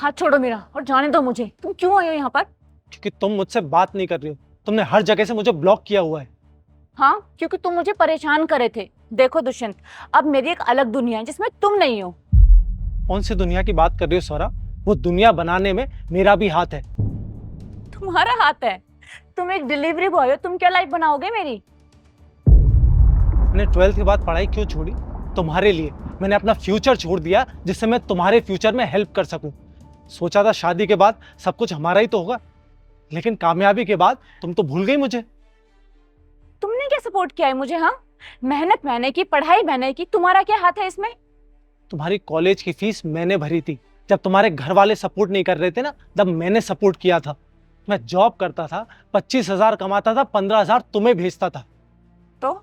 हाथ छोड़ो मेरा और जाने दो मुझे। तुम क्यों आई हो यहाँ पर? क्योंकि तुम मुझसे बात नहीं कर रही हो। तुमने हर जगह से मुझे ब्लॉक किया हुआ है। हाँ, क्योंकि तुम मुझे परेशान करे थे। देखो दुष्यंत, अब मेरी एक अलग दुनिया है जिसमें तुम नहीं हो। कौन सी दुनिया की बात कर रही हो सौरा? वो दुनिया बनाने में मेरा भी हाथ है। तुम्हारा हाथ है? तुम एक डिलीवरी बॉय हो, तुम क्या लाइफ बनाओगे मेरी? मैंने 12th के बाद पढ़ाई क्यों छोड़ी? तुम्हारे लिए। मैंने अपना फ्यूचर छोड़ दिया जिससे मैं तुम्हारे फ्यूचर में हेल्प कर सकूं। सोचा था शादी के बाद सब कुछ हमारा ही तो होगा, लेकिन कामयाबी के बाद तुम तो भूल गई मुझे। तुमने क्या सपोर्ट किया है मुझे? हाँ, मेहनत मैंने की, पढ़ाई मैंने की, तुम्हारा क्या हाथ है इसमें? तुम्हारी कॉलेज की फीस मैंने भरी थी। जब तुम्हारे घर वाले सपोर्ट नहीं कर रहे थे ना, तब मैंने सपोर्ट किया था। मैं जॉब करता था, 25,000 कमाता था, 15,000 तुम्हें भेजता था। तो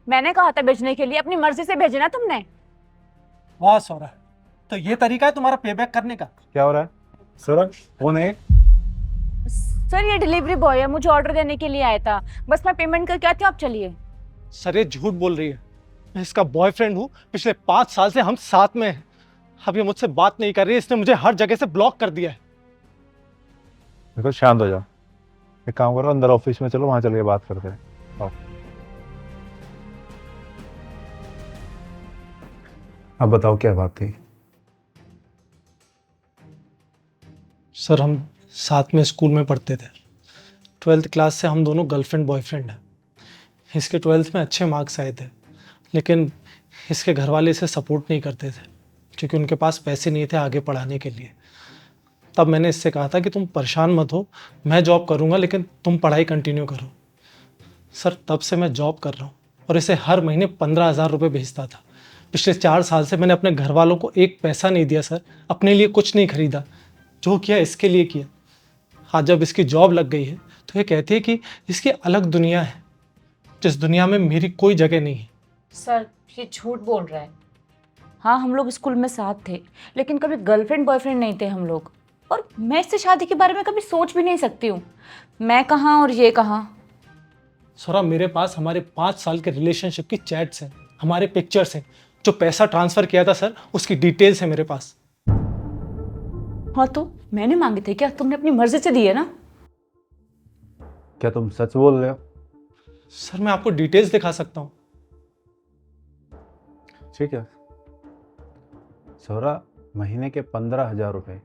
मैंने कहा था भेजने के लिए, अपनी मर्जी से भेजना तुमने। वाह सौरभ, तो ये तरीका है तुम्हारा पेबैक करने का? क्या हो रहा है सर? कौन है? सर ये डिलीवरी बॉय है, मुझे ऑर्डर देने के लिए आया था। बस मैं पेमेंट करके आती हूँ, आप चलिए। सर ये झूठ बोल रही है। मैं इसका बॉयफ्रेंड हूँ, पिछले 5 साल से हम साथ में हैं। अब ये मुझसे बात नहीं कर रही है, इसने मुझे हर जगह से ब्लॉक कर दिया है। देखो शांत हो जाओ। एक काम करो, अंदर ऑफिस में चलो, वहां चल के बात करते हैं। आओ। अब बताओ क्या बात थी? सर हम साथ में स्कूल में पढ़ते थे। 12th क्लास से हम दोनों गर्लफ्रेंड बॉयफ्रेंड हैं। इसके 12th में अच्छे मार्क्स आए थे, लेकिन इसके घर वाले इसे सपोर्ट नहीं करते थे क्योंकि उनके पास पैसे नहीं थे आगे पढ़ाने के लिए। तब मैंने इससे कहा था कि तुम परेशान मत हो, मैं जॉब करूँगा लेकिन तुम पढ़ाई कंटिन्यू करो। सर तब से मैं जॉब कर रहा हूँ और इसे हर महीने 15,000 रुपये भेजता था। पिछले 4 साल से मैंने अपने घर वालों को एक पैसा नहीं दिया सर, अपने लिए कुछ नहीं खरीदा। जो किया इसके लिए किया। आज जब इसकी जॉब लग गई है तो ये कहती है कि इसकी अलग दुनिया है, जिस दुनिया में मेरी कोई जगह नहीं है। सर ये झूठ बोल रहा है। हाँ, हम लोग स्कूल में साथ थे, लेकिन कभी गर्लफ्रेंड बॉयफ्रेंड नहीं थे हम लोग। और मैं इससे शादी के बारे में कभी सोच भी नहीं सकती हूँ। मैं कहाँ और ये कहाँ। सौरभ मेरे पास हमारे 5 साल के रिलेशनशिप की चैट्स हैं, हमारे पिक्चर्स हैं। जो पैसा ट्रांसफ़र किया था सर, उसकी डिटेल्स है मेरे पास। हाँ तो मैंने मांगे थे क्या? तुमने अपनी मर्जी से दिए ना। क्या तुम सच बोल रहे हो? सर मैं आपको डिटेल्स दिखा सकता हूँ। ठीक है सौरा, महीने के 15,000 रुपये,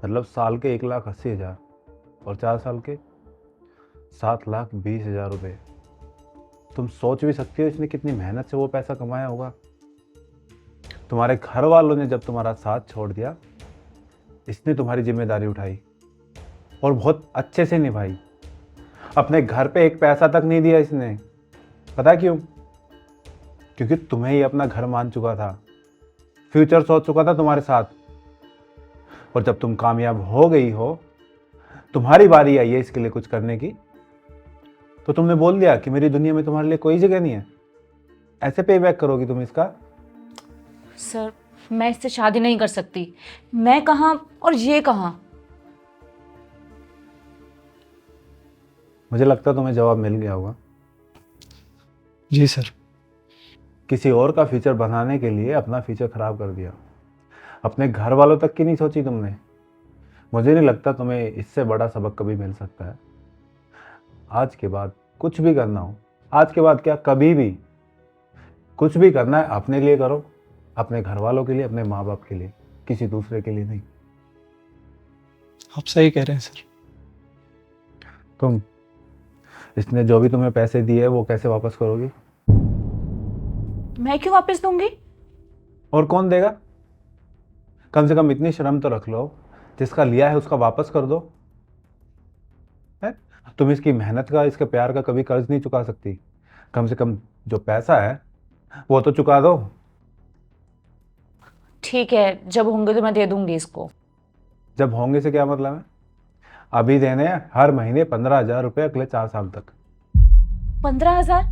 मतलब साल के 1,80,000, और 4 साल के 7,20,000 रुपये। तुम सोच भी सकती हो इसने कितनी मेहनत से वो पैसा कमाया होगा। तुम्हारे घर वालों ने जब तुम्हारा साथ छोड़ दिया, इसने तुम्हारी जिम्मेदारी उठाई और बहुत अच्छे से निभाई। अपने घर पे एक पैसा तक नहीं दिया इसने। पता क्यों? क्योंकि तुम्हें ही अपना घर मान चुका था, फ्यूचर सोच चुका था तुम्हारे साथ। और जब तुम कामयाब हो गई हो, तुम्हारी बारी आई है इसके लिए कुछ करने की, तो तुमने बोल दिया कि मेरी दुनिया में तुम्हारे लिए कोई जगह नहीं है। ऐसे पे बैक करोगी तुम इसका? सर मैं इससे शादी नहीं कर सकती। मैं कहाँ और ये कहाँ। मुझे लगता है तुम्हें जवाब मिल गया होगा। जी सर। किसी और का फ्यूचर बनाने के लिए अपना फ्यूचर खराब कर दिया। अपने घर वालों तक की नहीं सोची तुमने। मुझे नहीं लगता तुम्हें इससे बड़ा सबक कभी मिल सकता है। आज के बाद कुछ भी करना हो, आज के बाद क्या, कभी भी कुछ भी करना है, अपने लिए करो, अपने घर वालों के लिए, अपने माँ बाप के लिए, किसी दूसरे के लिए नहीं। आप सही कह रहे हैं सर। तुम इसने जो भी तुम्हें पैसे दिए वो कैसे वापस करोगी? मैं क्यों वापस दूंगी? और कौन देगा? कम से कम इतनी शर्म तो रख लो, जिसका लिया है उसका वापस कर दो। है? तुम इसकी मेहनत का, इसके प्यार का कभी कर्ज नहीं चुका सकती। कम से कम जो पैसा है वो तो चुका दो। ठीक है, जब होंगे तो मैं दे दूंगी इसको। जब होंगे से क्या मतलब है? अभी देने हैं हर महीने 15,000 रुपये अगले 4 साल तक। 15,000?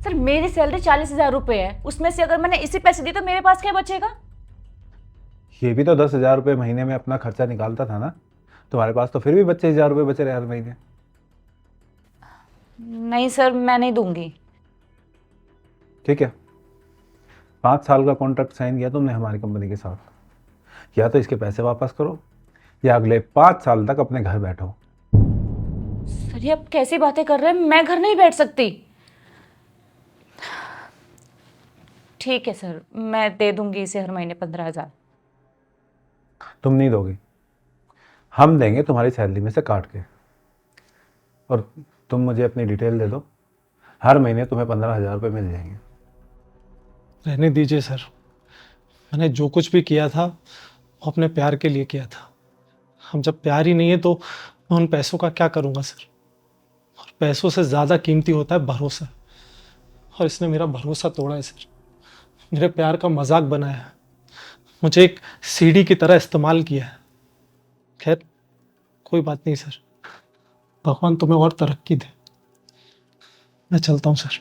सर मेरी सैलरी 40,000 रुपये है, उसमें से अगर मैंने इसी पैसे दिए तो मेरे पास क्या बचेगा? ये भी तो 10,000 रुपये महीने में अपना खर्चा निकालता था ना। तुम्हारे पास तो फिर भी 25,000 रुपये बचे रहे हर महीने। नहीं सर, मैं नहीं दूंगी। ठीक है, 5 साल का कॉन्ट्रैक्ट साइन किया तुमने हमारी कंपनी के साथ। या तो इसके पैसे वापस करो, या अगले 5 साल तक अपने घर बैठो। सर ये आप कैसी बातें कर रहे हैं, मैं घर नहीं बैठ सकती। ठीक है सर, मैं दे दूंगी इसे हर महीने 15,000। तुम नहीं दोगी, हम देंगे तुम्हारी सैलरी में से काट के। और तुम मुझे अपनी डिटेल दे दो, हर महीने तुम्हें 15,000 रुपये मिल जाएंगे। रहने दीजिए सर, मैंने जो कुछ भी किया था वो अपने प्यार के लिए किया था। हम जब प्यार ही नहीं है तो मैं उन पैसों का क्या करूँगा सर। और पैसों से ज़्यादा कीमती होता है भरोसा, और इसने मेरा भरोसा तोड़ा है सर। मेरे प्यार का मजाक बनाया है, मुझे एक सीढ़ी की तरह इस्तेमाल किया है। खैर कोई बात नहीं सर, भगवान तुम्हें और तरक्की दे। मैं चलता हूँ सर।